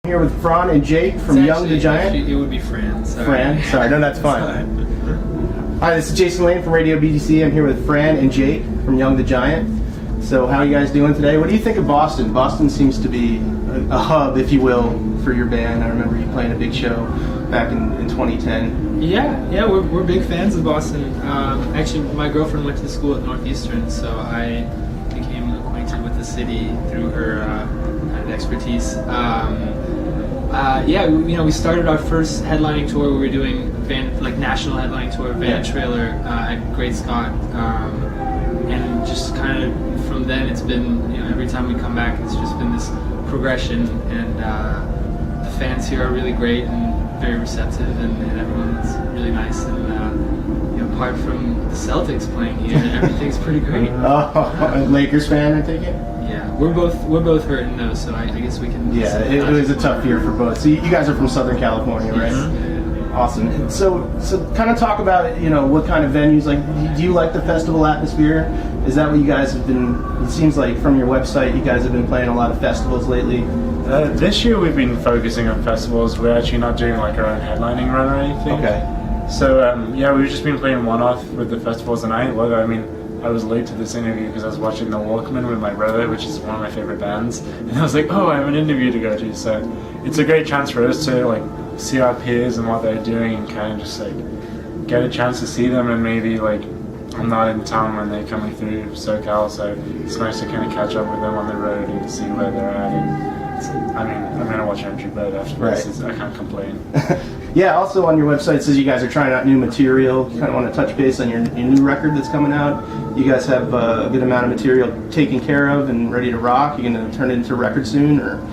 Here with Fran and Jake from Young the Giant. It would be Fran. Sorry. Fran? Sorry, no, that's fine. Hi, this is Jason Layne from RadioBDC. I'm here with Fran and Jake from Young the Giant. So how are you guys doing today? What do you think of Boston? Boston seems to be a hub, if you will, for your band. I remember you playing a big show back in 2010. Yeah, we're big fans of Boston. Actually, my girlfriend went to school at Northeastern, so I became acquainted with the city through her kind of expertise. We started our first headlining tour. We were doing national headlining tour, Van Trailer at Great Scott, and just kind of from then it's been every time we come back it's just been this progression, and the fans here are really great and very receptive, and everyone's really nice, and apart from the Celtics playing here, everything's pretty great. Oh, Lakers fan, I take it? Yeah, we're both hurting though, so I guess we can. Yeah, it was a tough year for both. So you guys are from Southern California, right? Mm-hmm. Awesome. So kind of talk about what kind of venues. Like, do you like the festival atmosphere? Is that what you guys have been? It seems like from your website, you guys have been playing a lot of festivals lately. This year we've been focusing on festivals. We're actually not doing like our own headlining run or anything. Okay. So we've just been playing one-off with the festivals, and I was late to this interview because I was watching The Walkman with my brother, which is one of my favorite bands, and I was like, oh, I have an interview to go to. So it's a great chance for us to see our peers and what they're doing, and kind of just get a chance to see them, and maybe I'm not in town when they're coming through SoCal, so it's nice to kind of catch up with them on the road and see where they're at. And I'm gonna watch Entry Bird after this. I can't complain. Yeah, also on your website it says you guys are trying out new material. You kind of want to touch base on your new record that's coming out. You guys have a good amount of material taken care of and ready to rock. You're going to turn it into a record soon, or?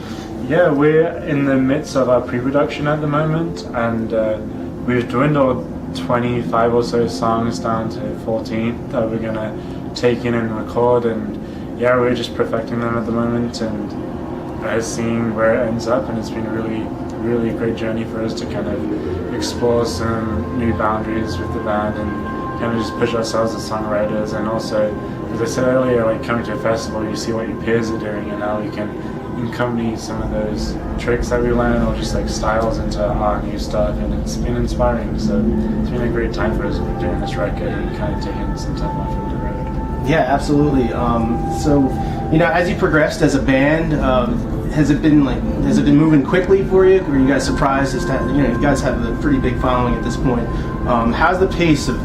Yeah, we're in the midst of our pre-production at the moment, and we've dwindled 25 or so songs down to 14 that we're going to take in and record, and we're just perfecting them at the moment, and seeing where it ends up, and it's been really a great journey for us to kind of explore some new boundaries with the band and kind of just push ourselves as songwriters. And also, as I said earlier, coming to a festival, you see what your peers are doing, and how you can accompany some of those tricks that we learn, or just styles into our new stuff, and it's been inspiring. So it's been a great time for us doing this record and kind of taking some time off from the road. Yeah, absolutely. So as you progressed as a band, has it been moving quickly for you? Were you guys surprised as to, you guys have a pretty big following at this point? How's the pace of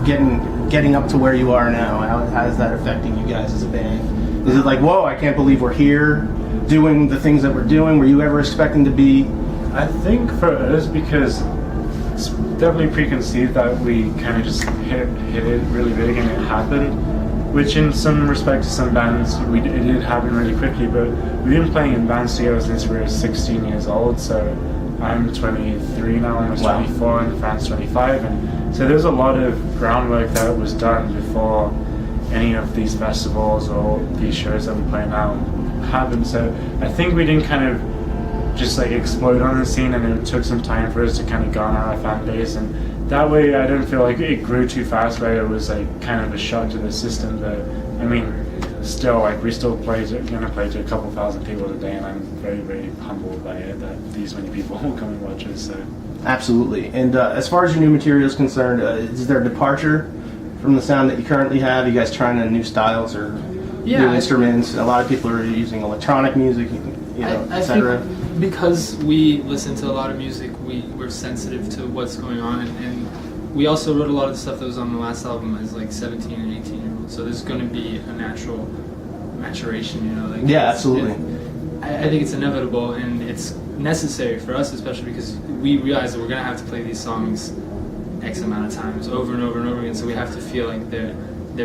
getting up to where you are now? How is that affecting you guys as a band? Is it whoa, I can't believe we're here doing the things that we're doing? Were you ever expecting to be? I think for us, because it's definitely preconceived that we kind of just hit it really big and it happened. Which in some respects, some bands, it did happen really quickly, but we've been playing in bands together since we were 16 years old, so I'm 23 now, almost 24, and Fran's 25, and so there's a lot of groundwork that was done before any of these festivals or these shows that we play now happened. So I think we didn't kind of just explode on the scene, and it took some time for us to kind of garner our fan base, and that way I don't feel like it grew too fast where it was kind of a shock to the system. But still we still gonna play to a couple thousand people today, and I'm very, very humbled by it that these many people will come and watch us. So Absolutely. And as far as your new material is concerned, is there a departure from the sound that you currently have? You guys trying new styles or new instruments? A lot of people are using electronic music, etc. Because we listen to a lot of music, we're sensitive to what's going on, and we also wrote a lot of the stuff that was on the last album as 17 and 18 year olds, so there's going to be a natural maturation, absolutely. I think it's inevitable, and it's necessary for us, especially because we realize that we're going to have to play these songs X amount of times over and over and over again, so we have to feel like they're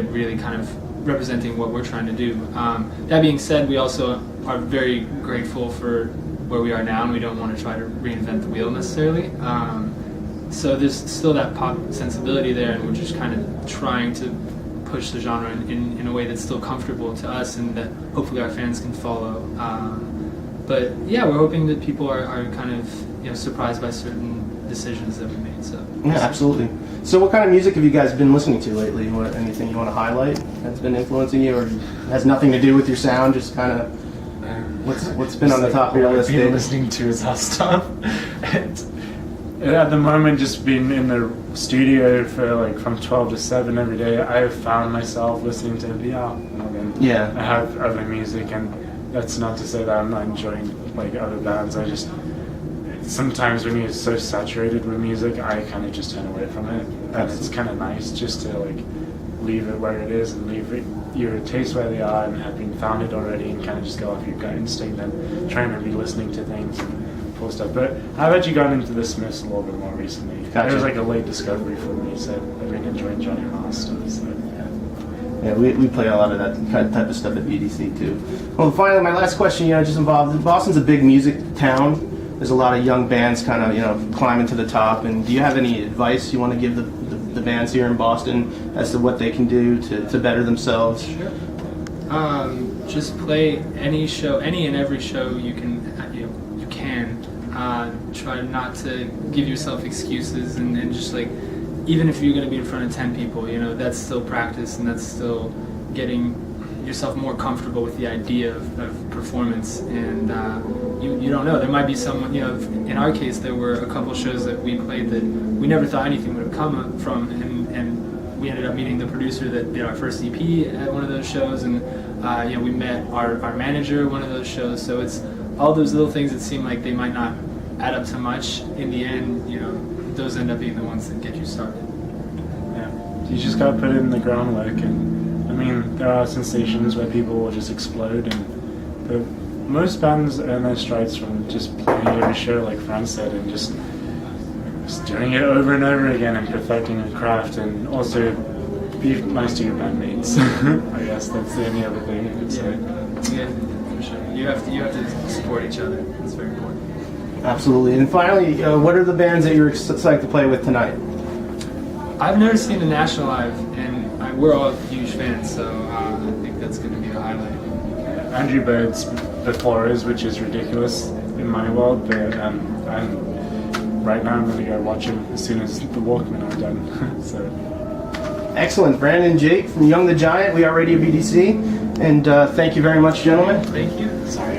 really kind of representing what we're trying to do. That being said, we also are very grateful for where we are now, and we don't want to try to reinvent the wheel necessarily. So there's still that pop sensibility there, and we're just kind of trying to push the genre in a way that's still comfortable to us, and that hopefully our fans can follow. But we're hoping that people are kind of surprised by certain decisions that we made. So absolutely. So what kind of music have you guys been listening to lately? Anything you want to highlight that's been influencing you, or has nothing to do with your sound, just kind of What's been on the top of your list, Been Dave? listening to is our stuff. And at the moment, just being in the studio for like from 12 to 7 every day, I have found myself listening to VR more than Yeah. I have other music, and that's not to say that I'm not enjoying like other bands. I just sometimes when you're so saturated with music, I kind of just turn away from it, and it's kind of nice just to like leave it where it is and leave it, your taste where they are and have been founded already, and kind of just go off your gut instinct and trying to be listening to things and pull stuff. But I've actually gotten into the Smiths a little bit more recently. Gotcha. It was like a late discovery for me, so I've been enjoying Johnny Marr stuff. So. Yeah, we play a lot of that kind of type of stuff at BDC too. Well, finally, my last question, just involved. Boston's a big music town. There's a lot of young bands kind of, climbing to the top. And do you have any advice you want to give the bands here in Boston as to what they can do to better themselves? Sure. Just play any show, any and every show you can. You can. Try not to give yourself excuses, and just like, even if you're going to be in front of 10 people, that's still practice, and that's still getting yourself more comfortable with the idea of performance. And you don't know, there might be someone, in our case there were a couple shows that we played that we never thought anything would have come from, and we ended up meeting the producer that did our first EP at one of those shows, and we met our manager at one of those shows. So it's all those little things that seem like they might not add up to much. In the end, those end up being the ones that get you started. Yeah, you just gotta put in the groundwork, and I mean, there are sensations where people will just explode, but most bands earn their stripes from just playing every show, like Fran said, and just doing it over and over again and perfecting a craft, and also be nice to your bandmates. I guess that's the only other thing I could say. Yeah, for sure. You have to support each other. It's very important. Absolutely. And finally, what are the bands that you're excited to play with tonight? I've never seen the National Live, and we're all huge fans, so I think that's going to be a highlight. Andrew Bird's before us, which is ridiculous in my world, but right now I'm going to go watch him as soon as the Walkmen are done. So. Excellent. Brandon and Jake from Young the Giant, we are RadioBDC, and thank you very much, gentlemen. Thank you. Sorry.